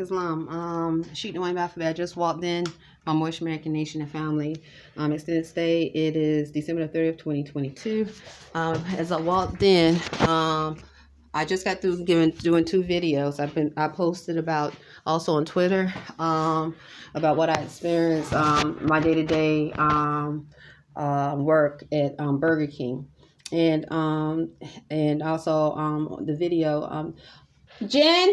Islam. Sheikh Dwayne Baffa. I just walked in on Moorish American Nation and Family extended stay. It is December the 30th, 2022. As I walked in, I just got through doing 2 videos. I posted about also on Twitter about what I experienced my day-to-day work at Burger King, and also the video. Jen.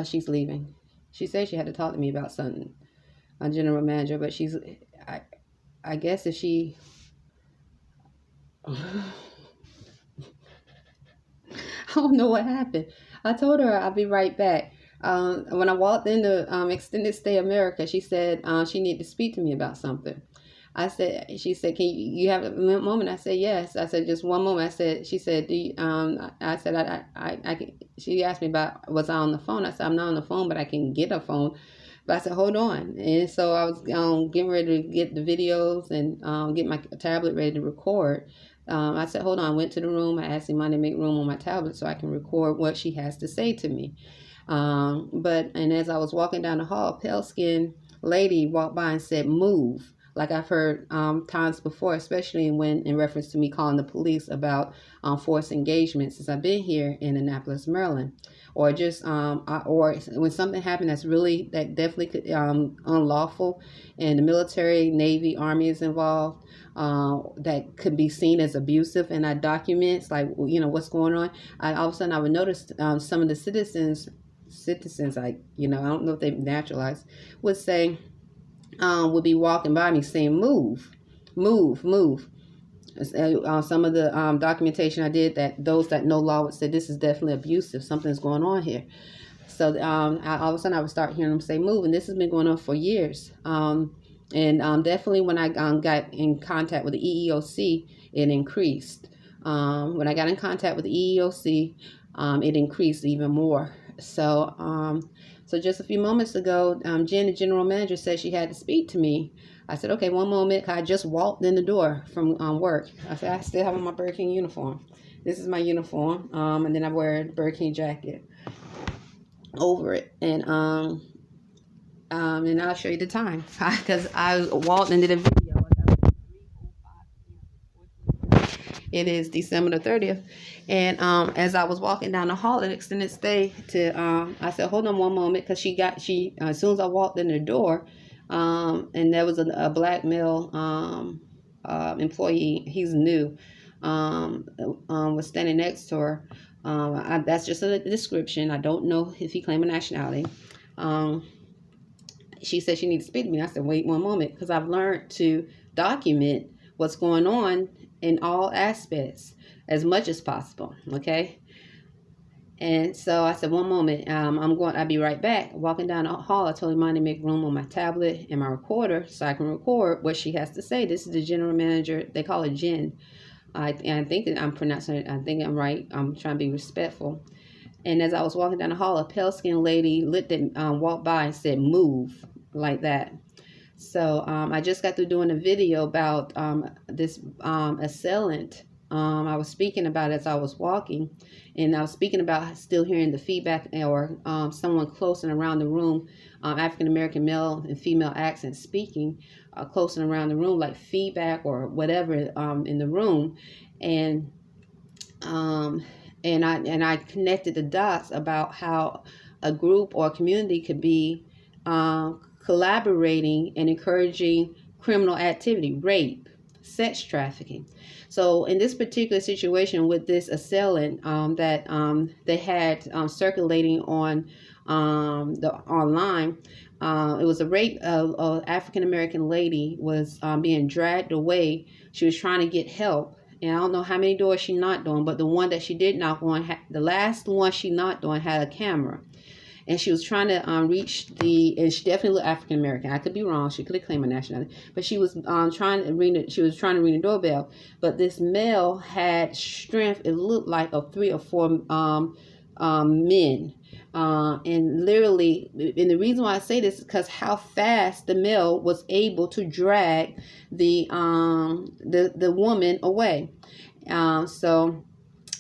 She's leaving. She said she had to talk to me about something, a general manager, but I guess if she, I don't know what happened. I told her I'll be right back. When I walked into Extended Stay America, she said she needed to speak to me about something. She said, can you have a moment? I said, yes. I said, just one moment. She said, I said, I can, she asked me about, was I on the phone? I said, I'm not on the phone, but I can get a phone. But I said, hold on. And so I was getting ready to get the videos and get my tablet ready to record. I said, hold on. I went to the room. I asked Imani to make room on my tablet so I can record what she has to say to me. And as I was walking down the hall, a pale-skinned lady walked by and said, move. Like I've heard times before, especially when in reference to me calling the police about forced engagement since I've been here in Annapolis, Maryland, or just or when something happened that definitely could unlawful, and the military, Navy, Army is involved, that could be seen as abusive, and I documents like what's going on. All of a sudden I would notice some of the citizens, like I don't know if they naturalized, would say. Would be walking by me saying, move, move, move. Some of the documentation I did, that those that know law would say this is definitely abusive. Something's going on here. So all of a sudden I would start hearing them say, move. And this has been going on for years. Definitely when I got in contact with the EEOC, it increased. When I got in contact with the EEOC, it increased even more. So just a few moments ago, Jen, the general manager, said she had to speak to me. I said, okay, one moment. I just walked in the door from work. I said, I still have on my Burger King uniform. This is my uniform. And then I wear a Burger King jacket over it. And I'll show you the time because I walked into the video. It is December the 30th. And as I was walking down the hall at Extended Stay I said, hold on one moment, because as soon as I walked in the door, and there was a black male employee, he's new, was standing next to her. That's just a description. I don't know if he claimed a nationality. She said she needed to speak to me. I said, wait one moment, because I've learned to document what's going on in all aspects as much as possible. Okay. And so I said, one moment, I'll be right back. Walking down the hall, I told Imani to make room on my tablet and my recorder so I can record what she has to say. This is the general manager. They call her Jen. I think that I'm pronouncing it. I think I'm right. I'm trying to be respectful. And as I was walking down the hall, a pale-skinned lady walked by and said, move, like that. So I just got through doing a video about this assailant. I was speaking about as I was walking, and I was speaking about still hearing the feedback or someone close and around the room, African-American male and female accents speaking close and around the room, like feedback or whatever in the room. And I connected the dots about how a group or a community could be collaborating and encouraging criminal activity, rape, sex trafficking. So in this particular situation with this assailant that they had circulating on the online, it was a rape. An African-American lady was being dragged away. She was trying to get help. And I don't know how many doors she knocked on, but the one that she did knock on, the last one she knocked on had a camera. And she was trying to reach and she definitely looked African American. I could be wrong. She could have claimed a nationality, but she was trying to ring the doorbell. But this male had strength. It looked like of 3 or 4 men, and literally. And the reason why I say this is because how fast the male was able to drag the woman away. So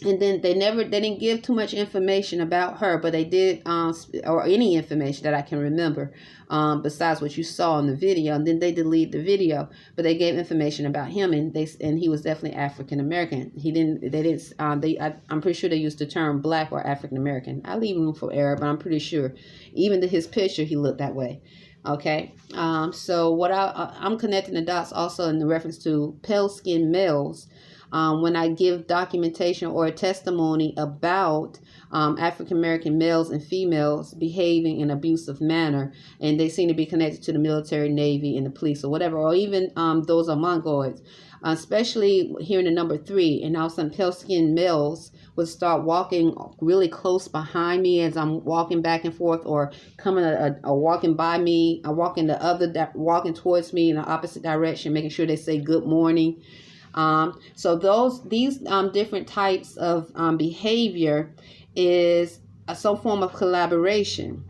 And then they didn't give too much information about her, but they did, or any information that I can remember, besides what you saw in the video. And then they deleted the video, but they gave information about him, and he was definitely African American. I'm pretty sure they used the term Black or African American. I leave him for Arab, but I'm pretty sure, even to his picture, he looked that way. Okay, so what I'm connecting the dots also in the reference to pale-skinned males. When I give documentation or testimony about African-American males and females behaving in an abusive manner, and they seem to be connected to the military, Navy, and the police or whatever, or even those are Mongoloids, especially here in the number 3, and all of a sudden pale-skinned males would start walking really close behind me as I'm walking back and forth, or coming or walking by me, walking towards me in the opposite direction, making sure they say good morning. So these different types of behavior is some form of collaboration,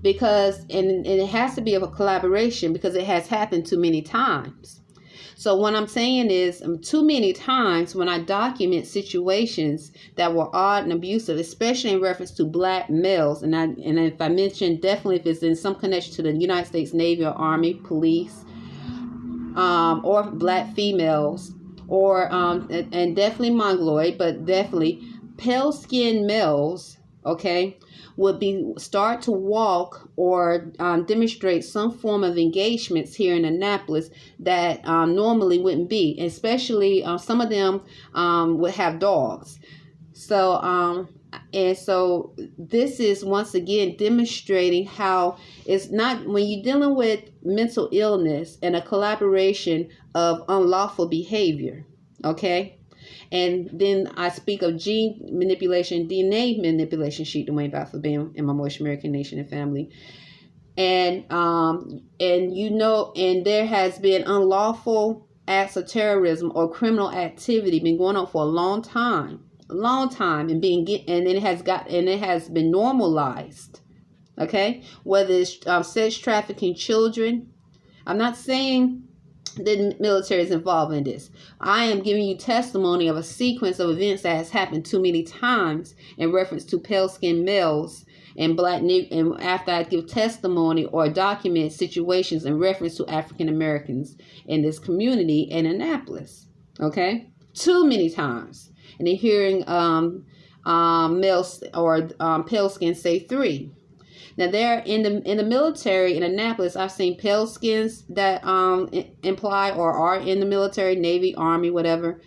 because and it has to be of a collaboration because it has happened too many times. So what I'm saying is, too many times when I document situations that were odd and abusive, especially in reference to Black males, and if I mention, definitely if it's in some connection to the United States Navy or Army, police, or Black females, or and definitely Mongoloid, but definitely pale-skinned males, okay, would start to walk or demonstrate some form of engagements here in Annapolis that normally wouldn't be, especially some of them would have dogs. So and so this is once again demonstrating how it's not, when you're dealing with mental illness and a collaboration of unlawful behavior, okay? And then I speak of gene manipulation, DNA manipulation, Sheik Dwayne Baffler being in my Moorish American Nation and family. And and there has been unlawful acts of terrorism or criminal activity been going on for a long time, and it has been normalized, okay? Whether it's sex trafficking children. I'm not saying the military is involved in this. I am giving you testimony of a sequence of events that has happened too many times in reference to pale-skinned males and Black, and after I give testimony or document situations in reference to African Americans in this community in Annapolis, okay? Too many times. And then hearing males or pale skin say 3. Now there in the military in Annapolis, I've seen pale skins that imply or are in the military, Navy, Army, whatever.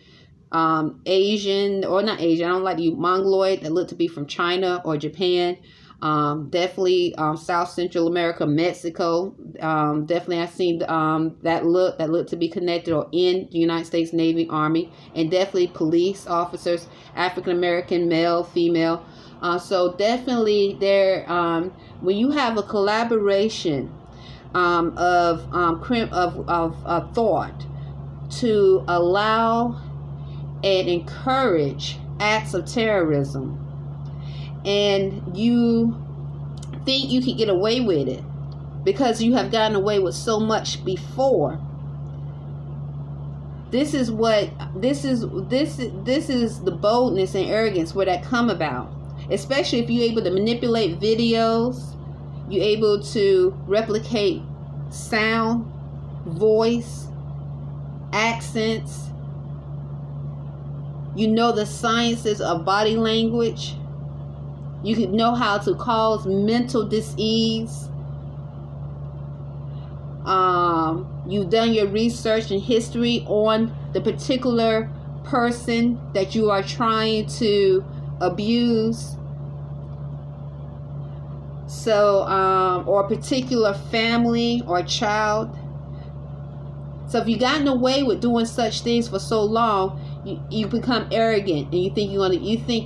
Asian or not Asian, I don't like to use Mongoloid that look to be from China or Japan. Definitely South Central America, Mexico. Definitely I've seen that look to be connected or in the United States Navy, Army, and definitely police officers, African American, male, female. So definitely there, when you have a collaboration of thought to allow and encourage acts of terrorism, and you think you can get away with it because you have gotten away with so much before. This is the boldness and arrogance where that come about. Especially if you're able to manipulate videos, you're able to replicate sound, voice, accents. You know the sciences of body language. You can know how to cause mental dis-ease. You've done your research and history on the particular person that you are trying to abuse. So, or a particular family or child. So if you've gotten away with doing such things for so long, you become arrogant and you think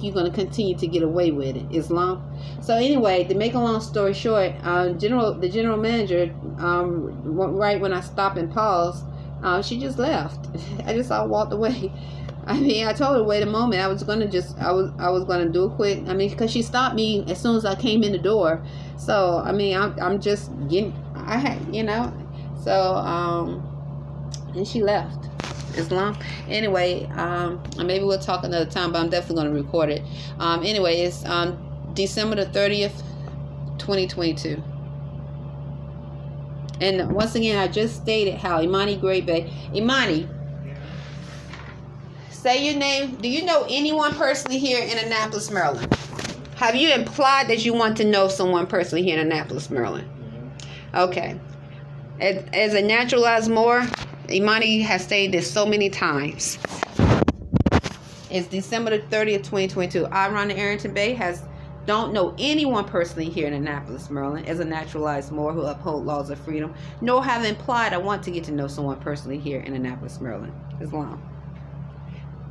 you're gonna continue to get away with it. Islam. So anyway, to make a long story short, the general manager, right when I stopped and paused, she just left. I just all walked away. I mean, I told her wait a moment. I was gonna do it quick. I mean, because she stopped me as soon as I came in the door. So I mean, I'm just getting. So and she left. Islam. Anyway, maybe we'll talk another time, but I'm definitely going to record it. Anyway, it's December the 30th, 2022. And once again, I just stated how Imani Great Bay. Imani, say your name. Do you know anyone personally here in Annapolis, Maryland? Have you implied that you want to know someone personally here in Annapolis, Maryland? Okay. As a naturalized Moor, Imani has stated this so many times. It's December the 30th, 2022. I, Ron Arrington-Bey, don't know anyone personally here in Annapolis, Maryland, as a naturalized Moor who uphold laws of freedom, nor have implied I want to get to know someone personally here in Annapolis, Maryland. Islam.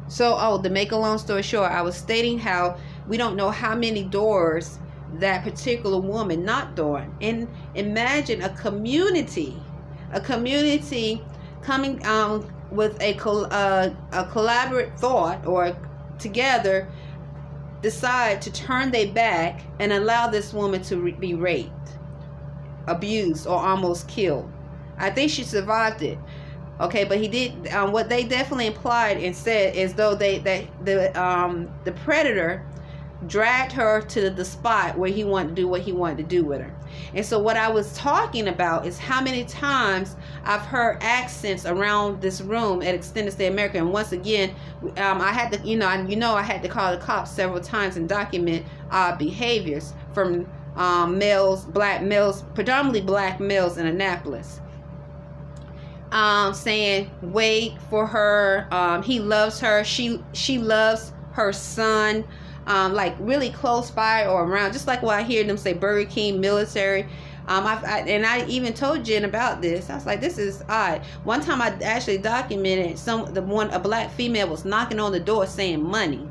So, to make a long story short, I was stating how we don't know how many doors that particular woman knocked on. And imagine a community coming with a collaborative thought, or together decide to turn their back and allow this woman to be raped, abused, or almost killed. I think she survived it. Okay, but he did. What they definitely implied and said is though the predator dragged her to the spot where he wanted to do what he wanted to do with her. And so what I was talking about is how many times I've heard accents around this room at Extended Stay America. And once again, I had to, I had to call the cops several times and document behaviors from black males, predominantly black males in Annapolis. Saying, wait for her, he loves her, she loves her son, like really close by or around, just like what I hear them say, Burger King, military. I even told Jen about this. I was like, this is odd. One time I actually documented a black female was knocking on the door saying money.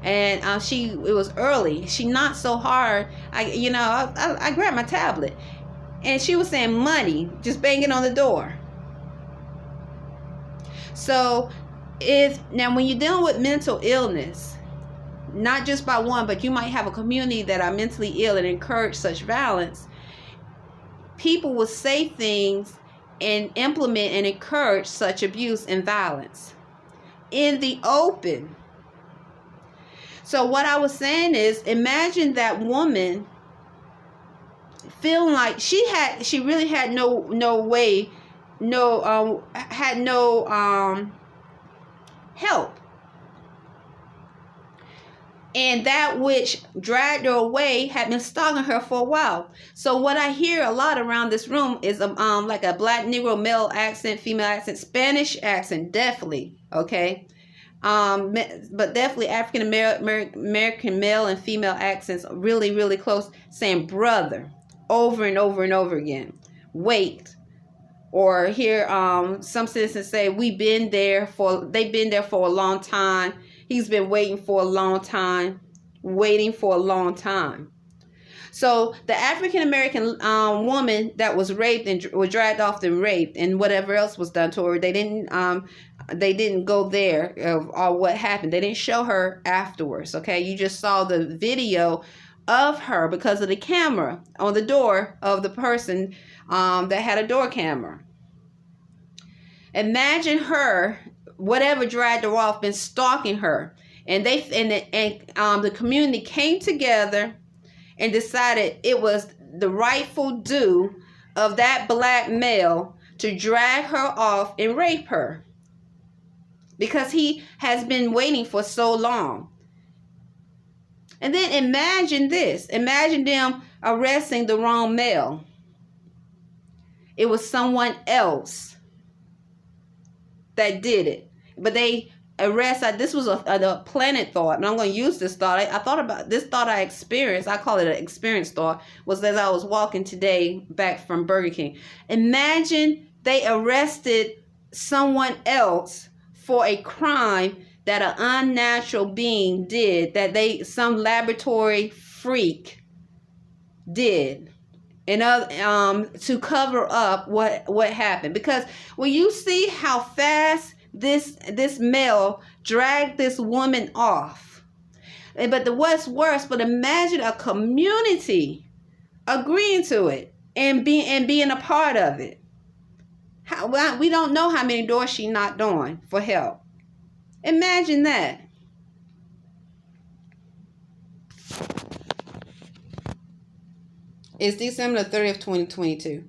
And it was early. She knocked so hard, I grabbed my tablet. And she was saying money, just banging on the door. So now when you're dealing with mental illness, not just by one, but you might have a community that are mentally ill and encourage such violence, people will say things and implement and encourage such abuse and violence in the open. So what I was saying is, imagine that woman feeling like she really had had no help. And that which dragged her away had been stalking her for a while. So what I hear a lot around this room is like a black Negro male accent, female accent, Spanish accent, definitely, okay? But definitely African American male and female accents really, really close, saying brother over and over and over again. Wait. Or hear some citizens say, they've been there for a long time. He's been waiting for a long time. So the African American woman that was raped and was dragged off and raped, and whatever else was done to her, they didn't go there or what happened. They didn't show her afterwards. Okay, you just saw the video of her because of the camera on the door of the person that had a door camera. Imagine her, whatever dragged her off, been stalking her, and the community came together and decided it was the rightful due of that black male to drag her off and rape her because he has been waiting for so long. And then imagine this. Imagine them arresting the wrong male. It was someone else that did it. But they arrested, this was a planet thought, and I'm going to use this thought. I thought about this thought I experienced. I call it an experience thought, was as I was walking today back from Burger King. Imagine they arrested someone else for a crime that an unnatural being did, that some laboratory freak did, and to cover up what happened. Because when you see how fast this male dragged this woman off, but what's worse, but imagine a community agreeing to it and being a part of it. We don't know how many doors she knocked on for help. Imagine that. It's December 30th, 2022.